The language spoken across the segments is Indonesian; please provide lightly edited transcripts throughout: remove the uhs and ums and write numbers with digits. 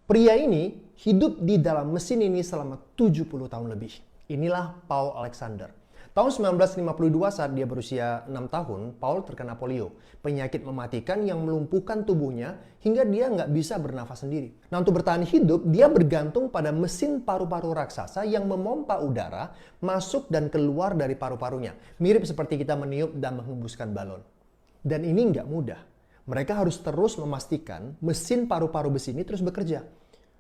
Pria ini hidup di dalam mesin ini selama 70 tahun lebih. Inilah Paul Alexander. Tahun 1952 saat dia berusia 6 tahun, Paul terkena polio. Penyakit mematikan yang melumpuhkan tubuhnya hingga dia nggak bisa bernafas sendiri. Nah, untuk bertahan hidup, dia bergantung pada mesin paru-paru raksasa yang memompa udara masuk dan keluar dari paru-parunya. Mirip seperti kita meniup dan menghembuskan balon. Dan ini nggak mudah. Mereka harus terus memastikan mesin paru-paru besi ini terus bekerja.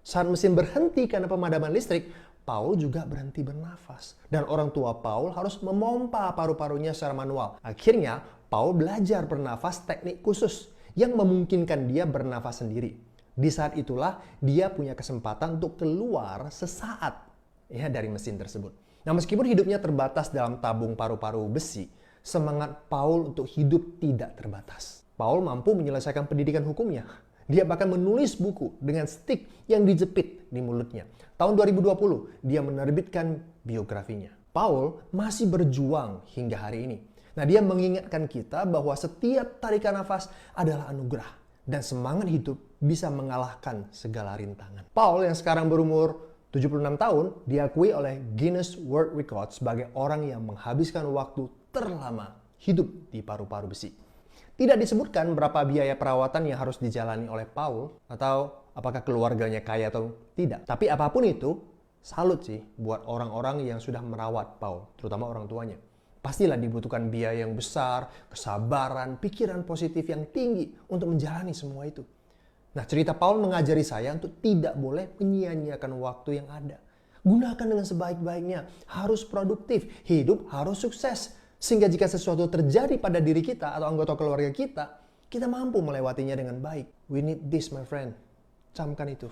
Saat mesin berhenti karena pemadaman listrik, Paul juga berhenti bernafas. Dan orang tua Paul harus memompa paru-parunya secara manual. Akhirnya, Paul belajar bernafas teknik khusus yang memungkinkan dia bernafas sendiri. Di saat itulah, dia punya kesempatan untuk keluar sesaat dari mesin tersebut. Nah, meskipun hidupnya terbatas dalam tabung paru-paru besi, semangat Paul untuk hidup tidak terbatas. Paul mampu menyelesaikan pendidikan hukumnya. Dia bahkan menulis buku dengan stik yang dijepit di mulutnya. Tahun 2020, dia menerbitkan biografinya. Paul masih berjuang hingga hari ini. Nah, dia mengingatkan kita bahwa setiap tarikan nafas adalah anugerah. Dan semangat hidup bisa mengalahkan segala rintangan. Paul yang sekarang berumur 76 tahun, diakui oleh Guinness World Records sebagai orang yang menghabiskan waktu terlama hidup di paru-paru besi. Tidak disebutkan berapa biaya perawatan yang harus dijalani oleh Paul atau apakah keluarganya kaya atau tidak. Tapi apapun itu, salut sih buat orang-orang yang sudah merawat Paul, terutama orang tuanya. Pastilah dibutuhkan biaya yang besar, kesabaran, pikiran positif yang tinggi untuk menjalani semua itu. Nah, cerita Paul mengajari saya untuk tidak boleh menyia-nyiakan waktu yang ada. Gunakan dengan sebaik-baiknya, harus produktif, hidup harus sukses. Sehingga jika sesuatu terjadi pada diri kita atau anggota keluarga kita, kita mampu melewatinya dengan baik. We need this, my friend. Camkan itu.